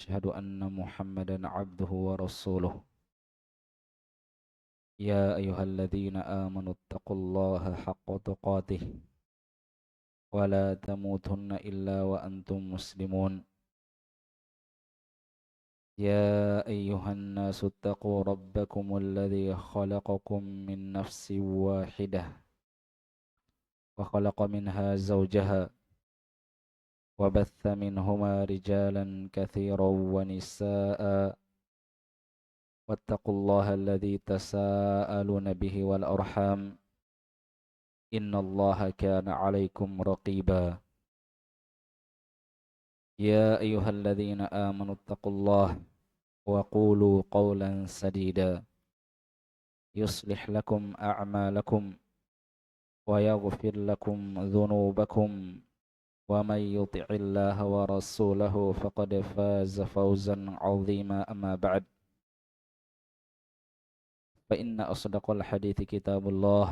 أشهد أن محمدا عبده ورسوله يا أيها الذين آمنوا اتقوا الله حق تقاته ولا تموتن إلا وأنتم مسلمون يا أيها الناس اتقوا ربكم الذي خلقكم من نفس واحدة وخلق منها زوجها وبث منهما رجالا كثيرا ونساء واتقوا الله الذي تساءلون به والأرحام إن الله كان عليكم رقيبا يا أيها الذين آمنوا اتقوا الله وقولوا قولا سديدا يصلح لكم أعمالكم ويغفر لكم ذنوبكم ومن يطع الله ورسوله فقد فاز فوزا عظيما أما بعد فإن أصدق الحديث كتاب الله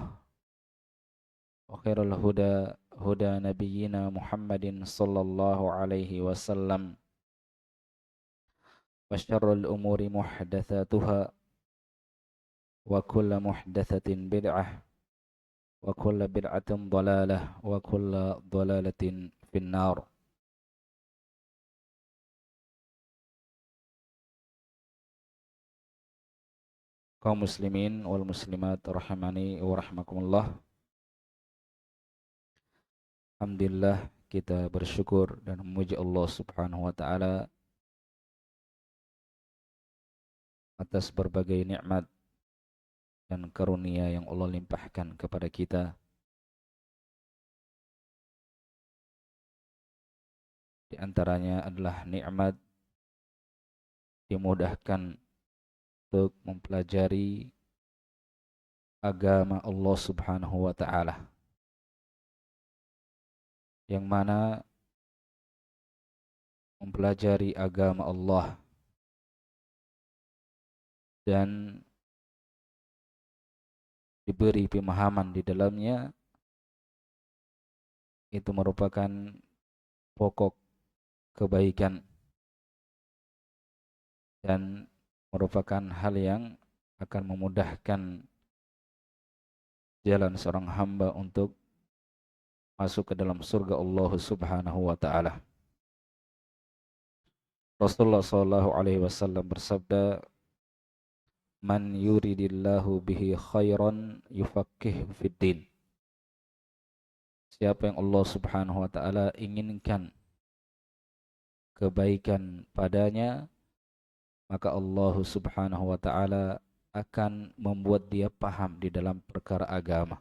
وخير الهدى هدى نبينا محمد صلى الله عليه وسلم وشر الأمور محدثاتها وكل محدثة بدعة وكل بدعة ضلالة وكل ضلالة في النار. Kaum muslimin wal muslimat rahimani wa rahmakumullah. Alhamdulillah kita bersyukur dan memuji Allah Subhanahu wa taala atas berbagai nikmat dan karunia yang Allah limpahkan kepada kita. Di antaranya adalah nikmat dimudahkan untuk mempelajari agama Allah Subhanahu wa taala, yang mana mempelajari agama Allah dan diberi pemahaman di dalamnya itu merupakan pokok kebaikan dan merupakan hal yang akan memudahkan jalan seorang hamba untuk masuk ke dalam surga Allah Subhanahu wa taala. Rasulullah sallallahu alaihi wasallam bersabda, "Man yuridillahu bihi khairan yufaqihu fid din." Siapa yang Allah Subhanahu wa taala inginkan kebaikan padanya, maka Allah Subhanahu wa taala akan membuat dia paham di dalam perkara agama.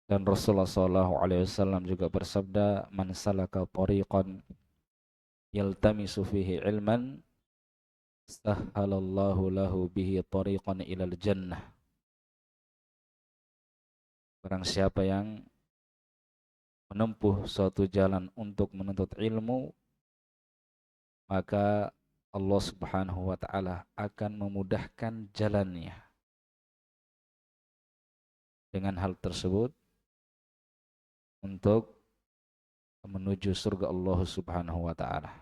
Dan Rasulullah sallallahu alaihi wasallam juga bersabda, "Man salaka tariqan yaltamisu fihi ilman, sahhalallahu lahu bihi tariqan ilal jannah." Barang siapa yang menempuh suatu jalan untuk menuntut ilmu, maka Allah Subhanahu wa taala akan memudahkan jalannya. Dengan hal tersebut untuk menuju surga Allah Subhanahu wa taala.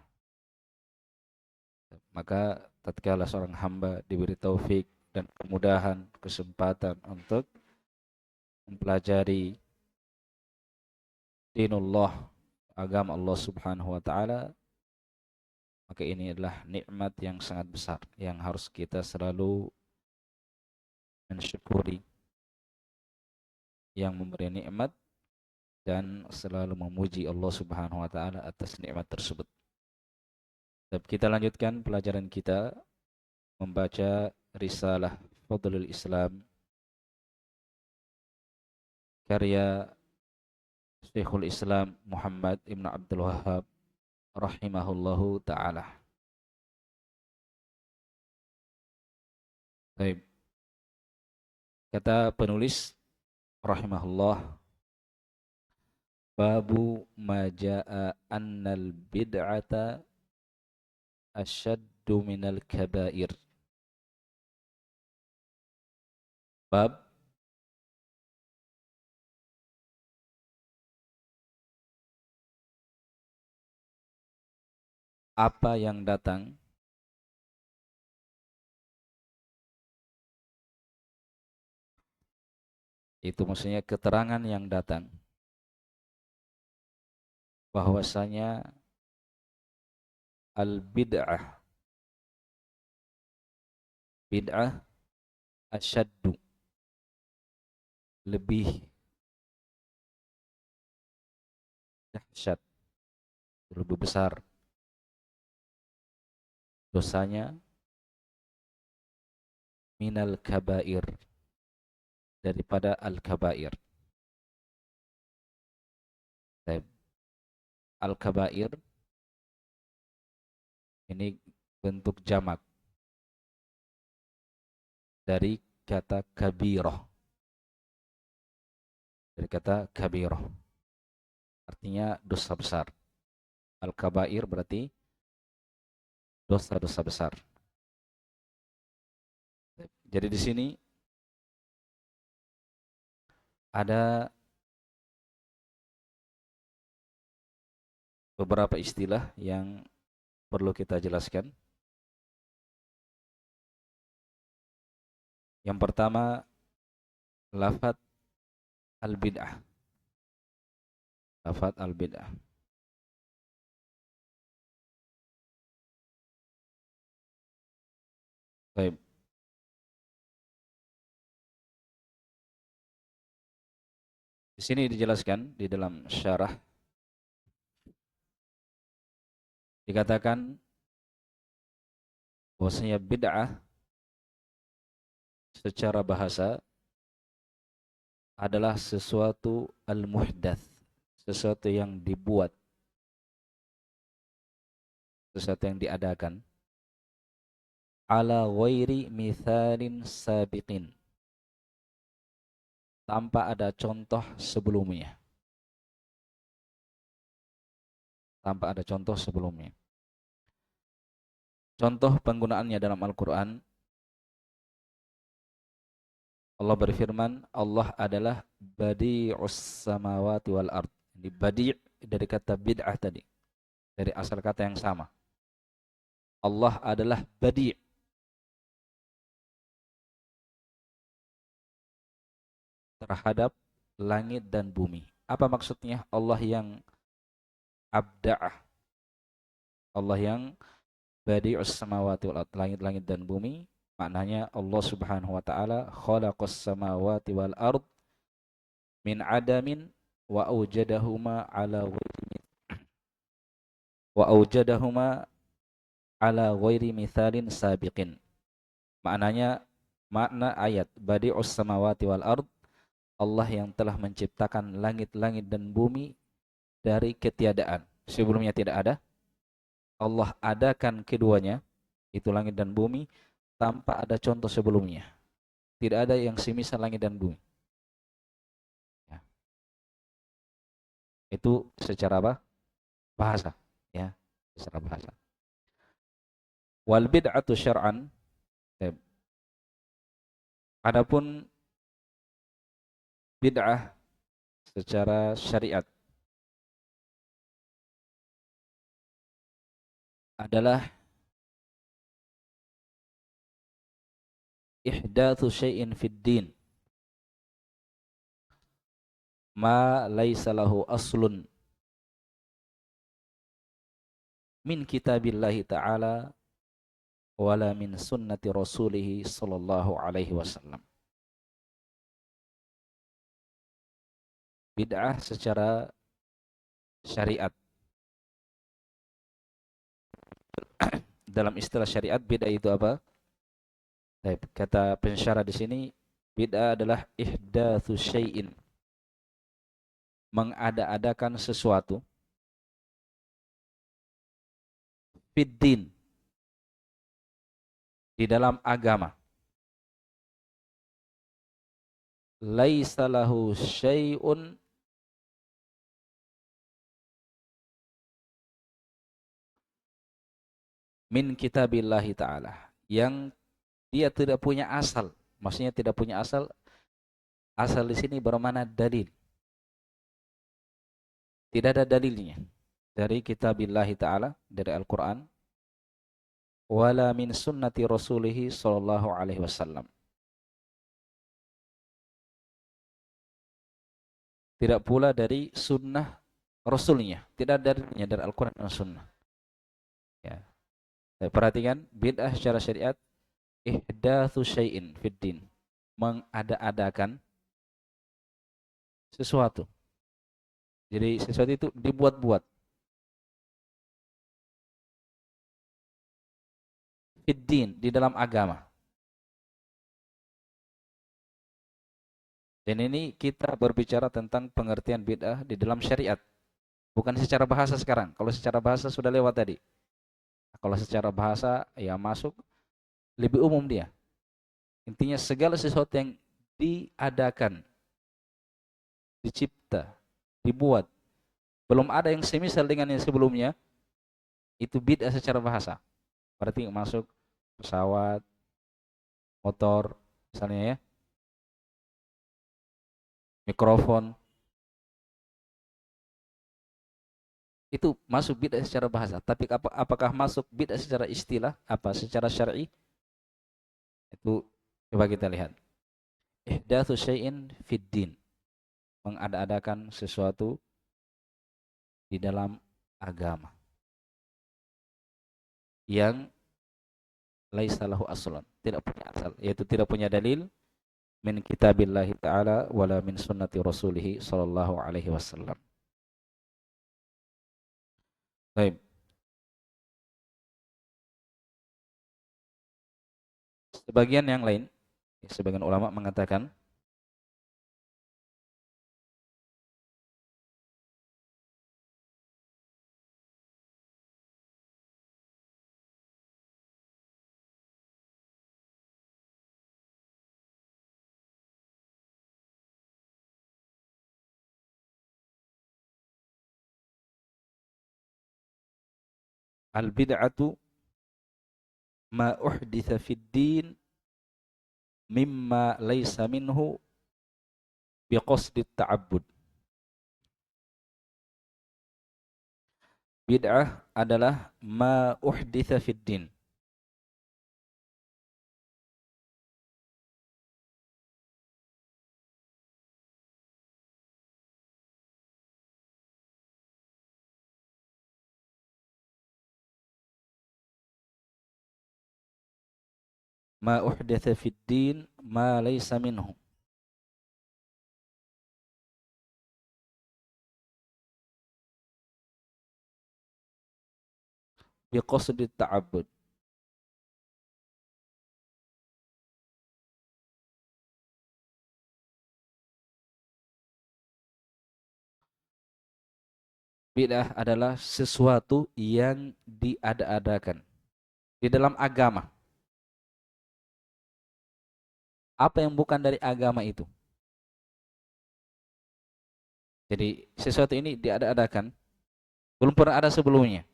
Maka tatkala seorang hamba diberi taufik dan kemudahan, kesempatan untuk mempelajari dinullah, agama Allah Subhanahu wa taala, maka ini adalah nikmat yang sangat besar yang harus kita selalu mensyukuri yang memberi nikmat dan selalu memuji Allah Subhanahu wa taala atas nikmat tersebut. Dan kita lanjutkan pelajaran kita membaca risalah Fadlul Islam karya Syekhul Islam Muhammad Ibn Abdul Wahhab rahimahullahu taala. Baik. Kata penulis rahimahullah, babu ma jaa annal bid'ata asyaddu minal kabair. Bab apa yang datang itu maksudnya keterangan yang datang bahwasanya bid'ah asyaddu, lebih dahsyat, lebih besar dosanya minal kabair, daripada al-kabair. Al-kabair ini bentuk jamak dari kata kabirah, artinya dosa besar. Al-kabair berarti dosa-dosa besar. Jadi di sini ada beberapa istilah yang perlu kita jelaskan. Yang pertama, lafaz al-bid'ah. Lafaz al-bid'ah. Baik. Di sini dijelaskan di dalam syarah, dikatakan bahwasanya bid'ah secara bahasa adalah sesuatu al-muhdats, sesuatu yang dibuat, sesuatu yang diadakan, ala ghairi mithalin sabiqin, tanpa ada contoh sebelumnya. Tanpa ada contoh sebelumnya. Contoh penggunaannya dalam Al-Quran, Allah berfirman, Allah adalah badi'us samawati wal ard. Ini badi' dari kata bid'ah tadi, dari asal kata yang sama. Allah adalah badi' terhadap langit dan bumi. Apa maksudnya? Allah yang abda'ah, Allah yang badi'us samawati wal ard, langit-langit dan bumi. Maknanya Allah Subhanahu wa taala khalaqas samawati wal ard min adamin wa aujadahuma ala ghairi mithalin sabiqin. Maknanya, makna ayat badi'us samawati wal ard, Allah yang telah menciptakan langit-langit dan bumi dari ketiadaan. Sebelumnya tidak ada. Allah adakan keduanya, itu langit dan bumi, tanpa ada contoh sebelumnya. Tidak ada yang semisal langit dan bumi. Ya. Itu secara apa? Bahasa. Ya, secara bahasa. Wal bid'atu syar'an. Adapun bid'ah secara syariat adalah ihdatsu syai'in fid din ma laisa lahu aslun min kitabillahi ta'ala wala min sunnati rasulih sallallahu alaihi wasallam. Bid'ah secara syariat. Dalam istilah syariat, bid'ah itu apa? Kata pensyarah di sini, bid'ah adalah ihdatsu syai'in, mengada-adakan sesuatu, fiddin, di dalam agama, laisa lahu syai'un min kitabillahi ta'ala, yang dia tidak punya asal. Maksudnya tidak punya asal. Asal di sini bermakna dalil. Tidak ada dalilnya dari kitabillahi ta'ala, dari Al-Quran, wala min sunnati rasulih sallallahu alaihi wasallam. Tidak pula dari sunnah rasulnya, tidak darinya dari Al-Quran dan Sunnah. Ya. Perhatikan bid'ah secara syariat, ihdatsu syai'in fid din, mengada-adakan sesuatu. Jadi sesuatu itu dibuat-buat. Fid din, di dalam agama. Dan ini kita berbicara tentang pengertian bid'ah di dalam syariat, bukan secara bahasa sekarang. Kalau secara bahasa sudah lewat tadi. Kalau secara bahasa ya masuk lebih umum dia. Intinya segala sesuatu yang diadakan, dicipta, dibuat, belum ada yang semisal dengan yang sebelumnya, itu bid'ah secara bahasa. Berarti masuk pesawat, motor, misalnya ya, mikrofon, itu masuk bid'ah secara bahasa. Tapi apakah masuk bid'ah secara istilah, apa secara syar'i? Itu coba kita lihat. Ihdatsu syai'in fid din, mengada-adakan sesuatu di dalam agama yang laisa lahu aslan, tidak punya asal, yaitu tidak punya dalil min kitabillahi ta'ala wala min sunnati rasulih sallallahu alaihi wasallam. Baik. Sebagian yang lain, sebagian ulama mengatakan al bid'atu ma uhditha fid din mimma laisa minhu biqasdi ta'abbud. Bid'ah adalah ma uhditha fid din, ma uhditha fid din ma laisa minhu, biqasdi ta'abbud. Bid'ah adalah sesuatu yang diada-adakan di dalam agama. Apa yang bukan dari agama itu? Jadi sesuatu ini diada-adakan, belum pernah ada sebelumnya.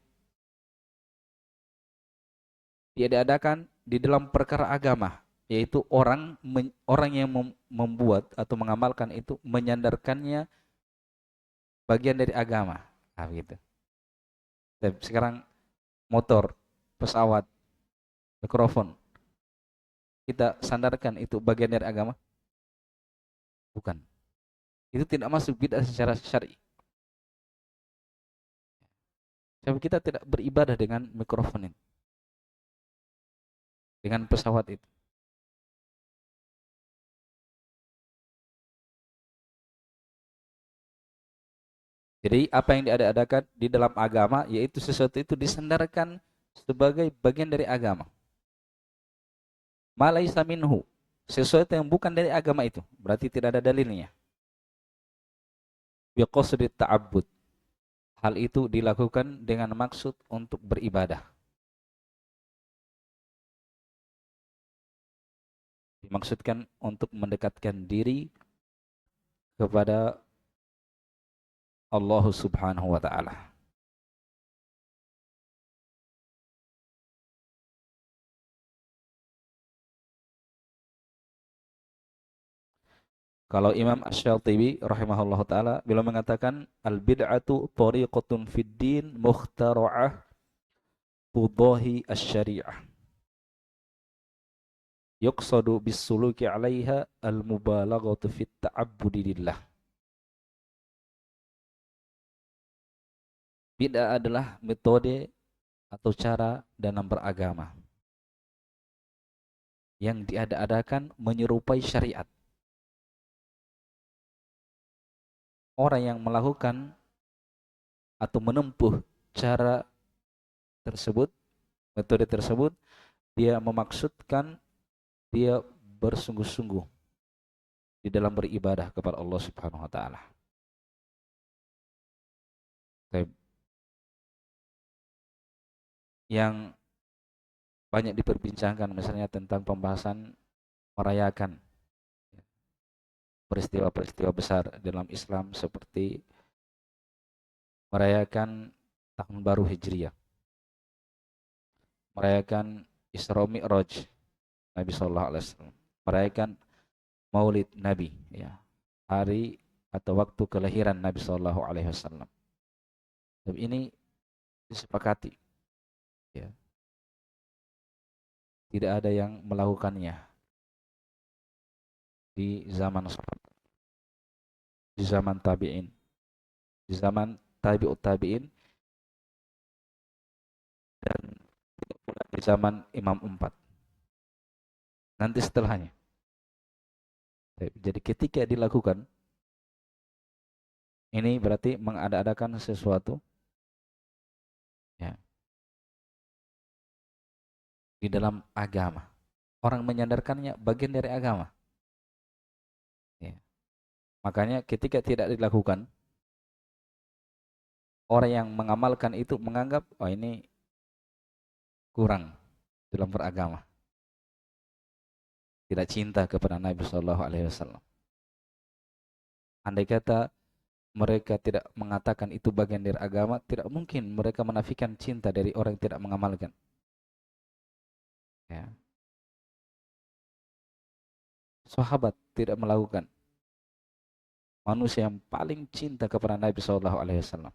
Dia diadakan di dalam perkara agama, yaitu orang yang membuat atau mengamalkan itu menyandarkannya bagian dari agama. Nah, gitu. Dan sekarang motor, pesawat, mikrofon, kita sandarkan itu bagian dari agama? Bukan. Itu tidak masuk bid'ah secara syar'i. Sebab kita tidak beribadah dengan mikrofon ini, dengan pesawat itu. Jadi apa yang diadakan di dalam agama, yaitu sesuatu itu disandarkan sebagai bagian dari agama. Ma laisa minhu, sesuatu yang bukan dari agama itu, berarti tidak ada dalilnya. Biqasdi ta'abbud, hal itu dilakukan dengan maksud untuk beribadah. Dimaksudkan untuk mendekatkan diri kepada Allah Subhanahu wa taala. Kalau Imam Asy-Syafi'i rahimahullah taala beliau mengatakan al bid'atu tariqatun fid din mukhtara'ah muqtudahi asy-syari'ah. Yuqsadu bis-suluki 'alaiha al-mubalaghatu fit ta'abbudi lillah. Bid'ah adalah metode atau cara dalam beragama yang diada-adakan menyerupai syariat. Orang yang melakukan atau menempuh cara tersebut, metode tersebut, dia memaksudkan, dia bersungguh-sungguh di dalam beribadah kepada Allah Subhanahu wa taala. Yang banyak diperbincangkan misalnya tentang pembahasan merayakan peristiwa-peristiwa besar dalam Islam seperti merayakan tahun baru Hijriah, merayakan Isra Mi'raj Nabi sallallahu alaihi wasallam, merayakan Maulid Nabi, ya, hari atau waktu kelahiran Nabi sallallahu alaihi wasallam. Dan ini disepakati, ya. Tidak ada yang melakukannya di zaman sahabat, di zaman tabi'in, di zaman tabi'ut tabi'in, dan di zaman Imam 4. Nanti setelahnya. Jadi ketika dilakukan, ini berarti mengada-adakan sesuatu, ya, di dalam agama. Orang menyandarkannya bagian dari agama. Ya. Makanya ketika tidak dilakukan, orang yang mengamalkan itu menganggap, oh ini kurang dalam beragama. Tidak cinta kepada Nabi Shallallahu Alaihi Wasallam. Andai kata mereka tidak mengatakan itu bagian dari agama, tidak mungkin mereka menafikan cinta dari orang yang tidak mengamalkan. Ya. Sahabat tidak melakukan. Manusia yang paling cinta kepada Nabi Shallallahu Alaihi Wasallam.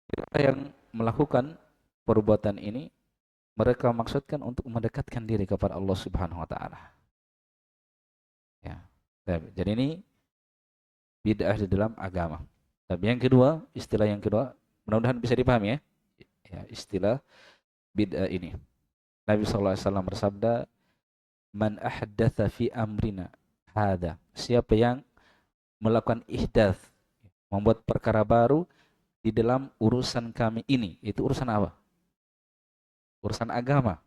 Mereka yang melakukan perbuatan ini, mereka maksudkan untuk mendekatkan diri kepada Allah Subhanahu Wa Taala. Ya. Jadi ini bid'ah di dalam agama. Tapi yang kedua, istilah yang kedua, mudah-mudahan bisa dipahami, ya. Ya, istilah bid'ah ini. Nabi SAW bersabda, "Man ahdatsa fi amrina hada." Siapa yang melakukan ihdath, membuat perkara baru di dalam urusan kami ini. Itu urusan apa? Urusan agama.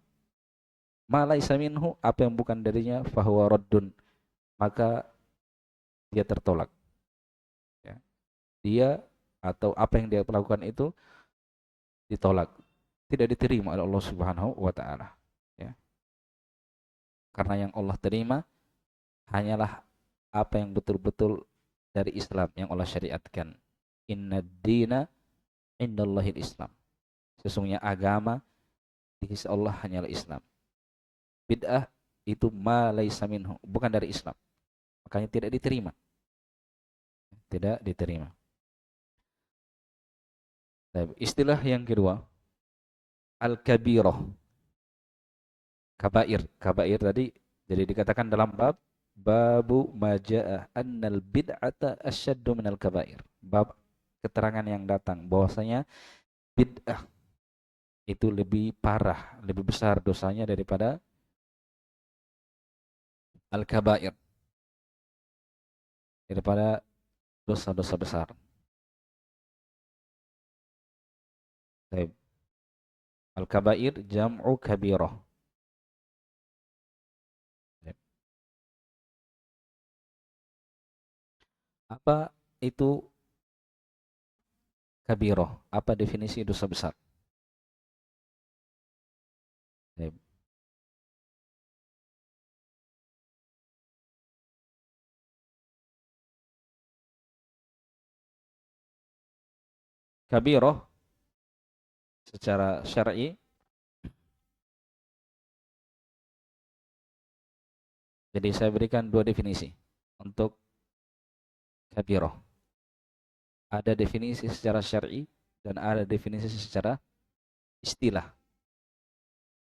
Ma laisa minhu, apa yang bukan darinya, fahuwa raddun, maka dia tertolak. Ya. Dia atau apa yang dia lakukan itu ditolak, tidak diterima oleh Allah Subhanahu wa taala, ya. Karena yang Allah terima hanyalah apa yang betul-betul dari Islam yang Allah syariatkan. Innad dina indallahil Islam. Sesungguhnya agama di sisi Allah hanyalah Islam. Bid'ah itu ma laisa minhu, bukan dari Islam. Makanya tidak diterima. Tidak diterima. Istilah yang kedua, al-kabirah. Kabair. Kabair tadi jadi dikatakan dalam bab babu majaa annal bid'ata asyaddu minal kabair. Bab keterangan yang datang bahwasanya bid'ah itu lebih parah, lebih besar dosanya daripada al-kabair. Daripada dosa-dosa besar. Baik. Al-kabair jam'u kabirah. Apa itu kabirah? Apa definisi dosa besar? Baik. Kabirah secara syar'i, jadi saya berikan dua definisi untuk kabirah. Ada definisi secara syar'i dan ada definisi secara istilah.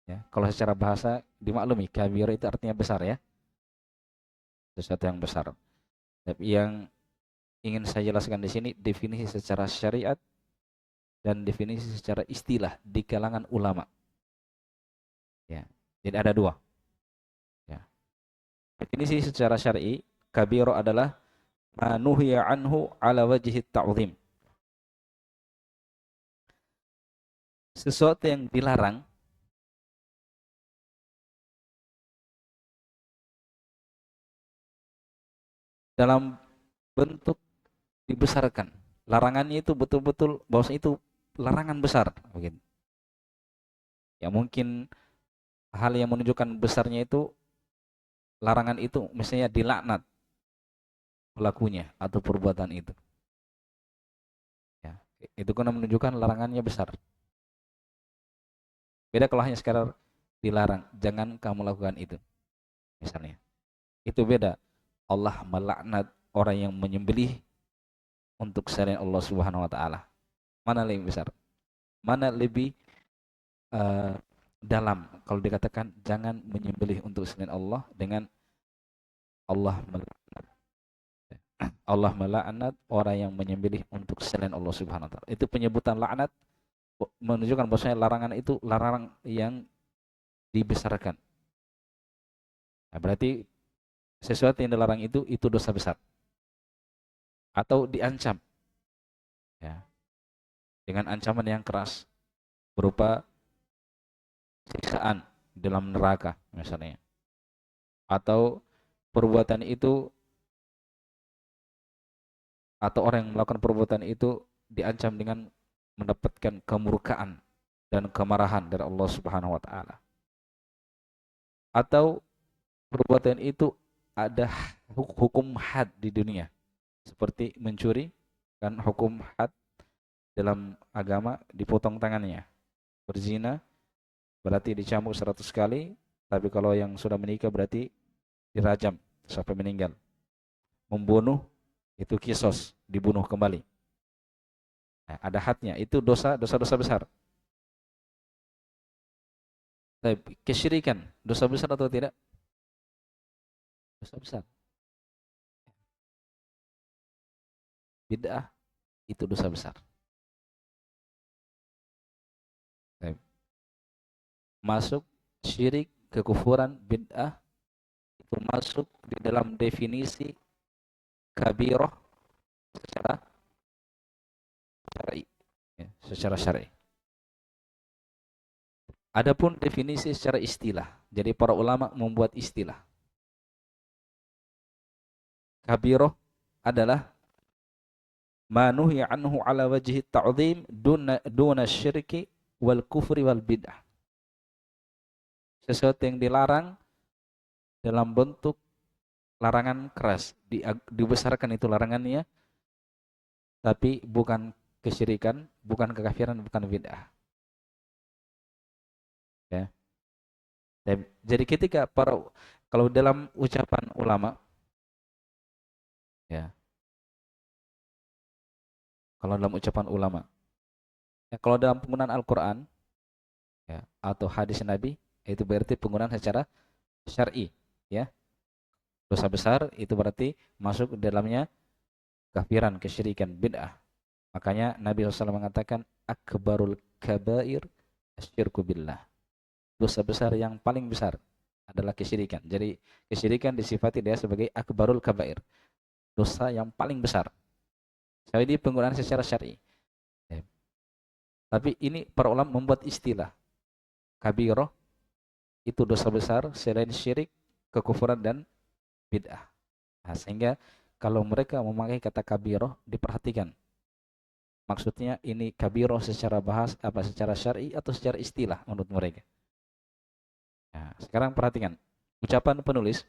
Ya, kalau secara bahasa dimaklumi kabir itu artinya besar ya, sesuatu yang besar. Tapi yang ingin saya jelaskan di sini definisi secara syariat dan definisi secara istilah di kalangan ulama. Ya, jadi ada dua. Ya. Definisi secara syar'i, kabiro adalah manuhya anhu ala wajhi ta'zim. Sesuatu yang dilarang dalam bentuk dibesarkan. Larangannya itu betul-betul bahwasanya itu larangan besar, begitu. Ya mungkin hal yang menunjukkan besarnya itu larangan itu misalnya dilaknat pelakunya atau perbuatan itu. Ya, itu kan menunjukkan larangannya besar. Beda kalau hanya sekedar dilarang, jangan kamu lakukan itu. Misalnya, itu beda. Allah melaknat orang yang menyembelih untuk selain Allah Subhanahu wa taala. Mana lebih besar? Mana lebih uh, dalam kalau dikatakan jangan menyembelih untuk selain Allah dengan Allah melaknat. Allah melaknat orang yang menyembelih untuk selain Allah Subhanahu wa taala. Itu penyebutan laknat menunjukkan bahwasanya larangan itu larangan yang dibesarkan. Nah, berarti sesuatu yang dilarang itu dosa besar atau diancam ya dengan ancaman yang keras berupa siksaan dalam neraka misalnya, atau perbuatan itu atau orang yang melakukan perbuatan itu diancam dengan mendapatkan kemurkaan dan kemarahan dari Allah Subhanahu wa taala, atau perbuatan itu ada hukum had di dunia seperti mencuri, kan hukum had dalam agama dipotong tangannya. Berzina berarti dicambuk 100 kali, tapi kalau yang sudah menikah berarti dirajam sampai meninggal. Membunuh itu kisos, dibunuh kembali. Nah, ada hadnya, itu dosa besar. Tapi kesyirikan, dosa besar atau tidak? Dosa besar. Bid'ah itu dosa besar. Baik. Masuk syirik, kekufuran, bid'ah itu masuk di dalam definisi kabirah secara syar'i, ya, secara syar'i. Adapun definisi secara istilah. Jadi para ulama membuat istilah. Kabirah adalah ma nuhiya anhu ala wajhi ta'zim duna syirki wal kufri wal bid'ah. Sesuatu yang dilarang dalam bentuk larangan keras, dibesarkan itu larangannya, tapi bukan kesyirikan, bukan kekafiran, bukan bid'ah. Ya. Jadi ketika kalau dalam ucapan ulama, ya, kalau dalam ucapan ulama, ya, kalau dalam penggunaan Al-Quran, ya, atau hadis Nabi, itu berarti penggunaan secara syar'i, ya. Dosa besar itu berarti masuk dalamnya kafiran, kesyirikan, bid'ah. Makanya Nabi SAW mengatakan akbarul kabair asyirku billah. Dosa besar yang paling besar adalah kesyirikan. Jadi kesyirikan disifati dia sebagai akbarul kabair. Dosa yang paling besar. So, ini penggunaan secara syar'i. Ya. Tapi ini para ulama membuat istilah. Kabiroh itu dosa besar selain syirik, kekufuran dan bid'ah. Nah, sehingga kalau mereka memakai kata kabiroh diperhatikan. Maksudnya ini kabiroh secara secara syar'i atau secara istilah menurut mereka. Nah, sekarang perhatikan ucapan penulis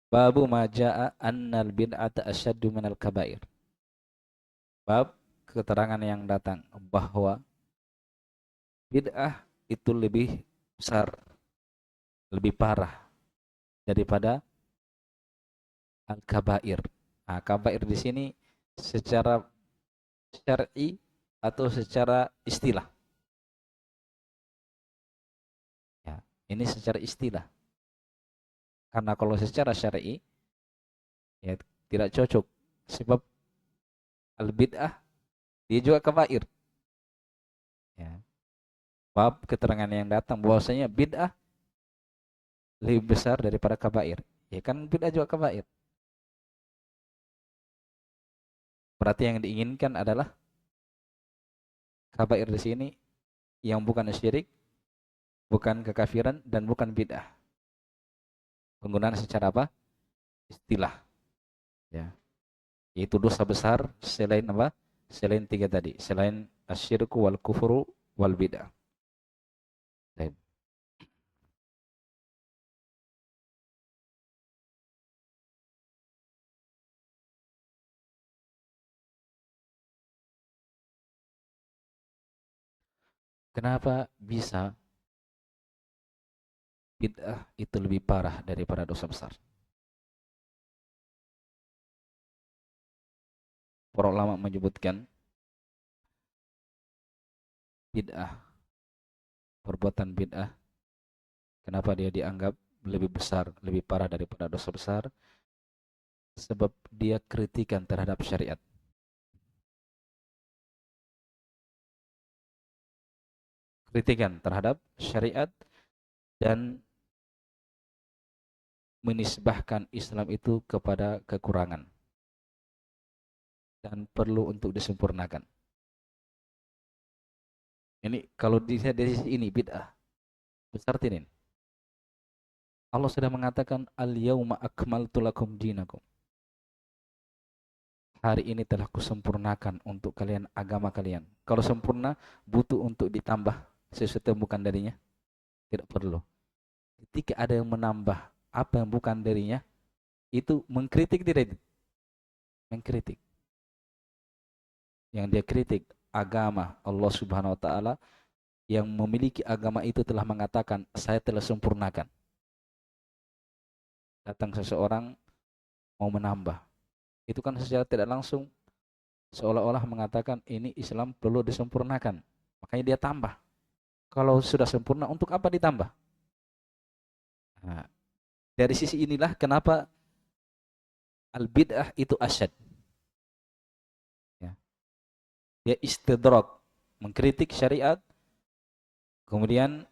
babu majaa annal bid'ata asyaddu minal kabair. Bab keterangan yang datang bahwa bid'ah itu lebih besar, lebih parah daripada al-kabair. Nah, kabair di sini secara syar'i atau secara istilah? Ya, ini secara istilah. Karena kalau secara syar'i ya tidak cocok, sebab al bid'ah dia juga kabair. Ya. Bab keterangan yang datang bahwasanya bid'ah lebih besar daripada kabair. Ya kan bid'ah juga kabair. Berarti yang diinginkan adalah kabair di sini yang bukan syirik, bukan kekafiran dan bukan bid'ah. Penggunaan secara apa? Istilah. Ya. Yaitu dosa besar selain apa? Selain tiga tadi, selain asyirku wal kufru wal bid'ah. Baik. Kenapa bisa bid'ah itu lebih parah daripada dosa besar? Para ulama menyebutkan bid'ah, perbuatan bid'ah, kenapa dia dianggap lebih besar, lebih parah daripada dosa besar? Sebab dia kritikan terhadap syariat. Kritikan terhadap syariat dan menisbahkan Islam itu kepada kekurangan dan perlu untuk disempurnakan. Ini kalau dilihat dari sisi ini bid'ah besar tinin. Allah sudah mengatakan al-yauma akmaltu lakum dinakum. Hari ini telah kusempurnakan untuk kalian agama kalian. Kalau sempurna butuh untuk ditambah sesuatu yang bukan darinya? Tidak perlu. Ketika ada yang menambah apa yang bukan darinya, itu mengkritik tidak? Mengkritik. Yang dia kritik agama Allah Subhanahu wa taala, yang memiliki agama itu telah mengatakan saya telah sempurnakan. Datang seseorang mau menambah. Itu kan secara tidak langsung seolah-olah mengatakan ini Islam perlu disempurnakan. Makanya dia tambah. Kalau sudah sempurna untuk apa ditambah? Nah, dari sisi inilah kenapa al-bid'ah itu asyad. Ya. Dia istidrak, mengkritik syariat, kemudian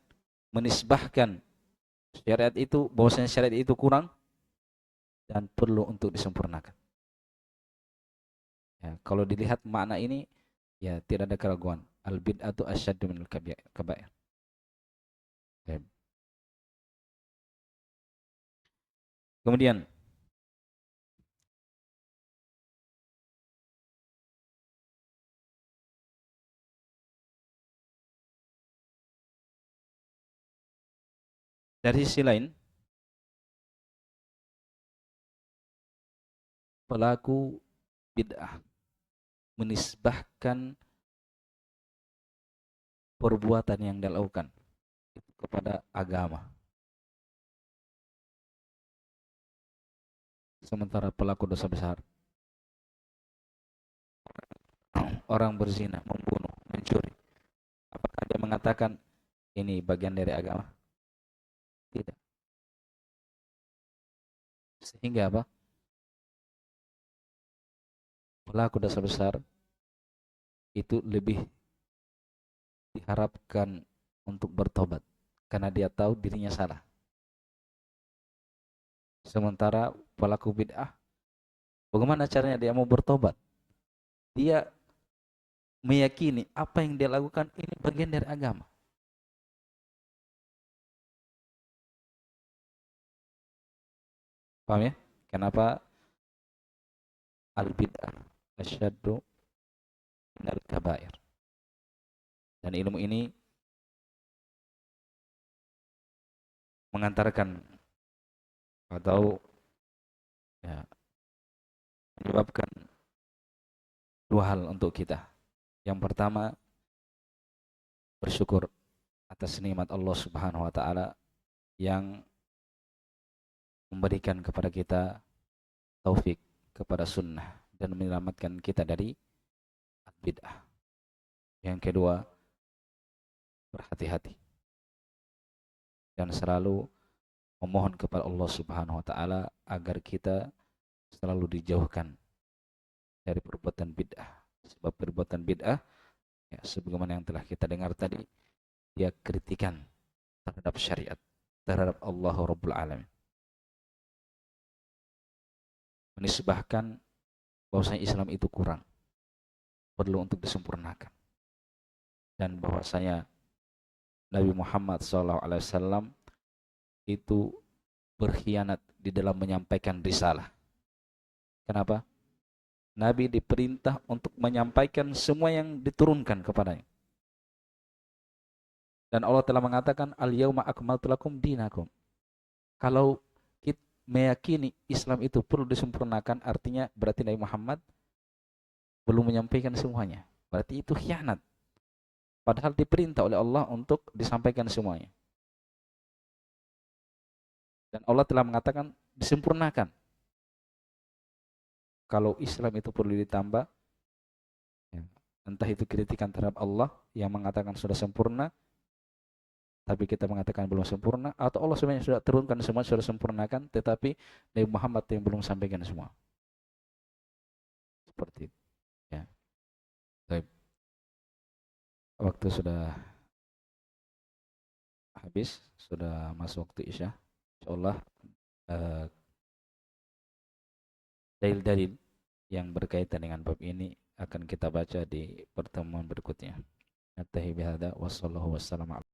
menisbahkan syariat itu, bahwasanya syariat itu kurang dan perlu untuk disempurnakan. Ya, kalau dilihat makna ini, ya tidak ada keraguan. Al-bid'atu asyaddu minal kabair. Ya. Kemudian dari sisi lain, pelaku bid'ah menisbahkan perbuatan yang dilakukan kepada agama. Sementara pelaku dosa besar, orang berzina, membunuh, mencuri, apakah dia mengatakan ini bagian dari agama? Tidak. Sehingga apa? Pelaku dosa besar itu lebih diharapkan untuk bertobat karena dia tahu dirinya salah. Sementara pelaku bid'ah, bagaimana caranya dia mau bertobat? Dia meyakini apa yang dia lakukan ini bagian dari agama. Paham ya? Kenapa al-bid'ah asyaddu minal kabair? Dan ilmu ini mengantarkan atau ya, menyebabkan dua hal untuk kita. Yang pertama, bersyukur atas nikmat Allah Subhanahu wa taala yang memberikan kepada kita taufik kepada sunnah dan menyelamatkan kita dari bid'ah. Yang kedua, berhati-hati dan selalu memohon kepada Allah Subhanahu wa taala agar kita selalu dijauhkan dari perbuatan bid'ah. Sebab perbuatan bid'ah, ya, sebagaimana yang telah kita dengar tadi, dia kritikan terhadap syariat, terhadap Allah Rabbul Alamin. Menisbahkan bahwasanya Islam itu kurang, perlu untuk disempurnakan. Dan bahwasanya Nabi Muhammad SAW itu berkhianat di dalam menyampaikan risalah. Kenapa? Nabi diperintah untuk menyampaikan semua yang diturunkan kepadanya. Dan Allah telah mengatakan, Al-yawma akmaltu lakum dinakum. Kalau kita meyakini Islam itu perlu disempurnakan, artinya berarti Nabi Muhammad belum menyampaikan semuanya. Berarti itu khianat. Padahal diperintah oleh Allah untuk disampaikan semuanya. Dan Allah telah mengatakan disempurnakan. Kalau Islam itu perlu ditambah, ya, entah itu kritikan terhadap Allah yang mengatakan sudah sempurna, tapi kita mengatakan belum sempurna, atau Allah sebenarnya sudah turunkan semua, sudah sempurnakan, tetapi Nabi Muhammad yang belum sampaikan semua. Seperti itu. Ya. Baik. Waktu sudah habis, sudah masuk waktu Isya. Insyaallah dalil-dalil yang berkaitan dengan bab ini akan kita baca di pertemuan berikutnya. Nattahi bihadza wa sallallahu wasallam.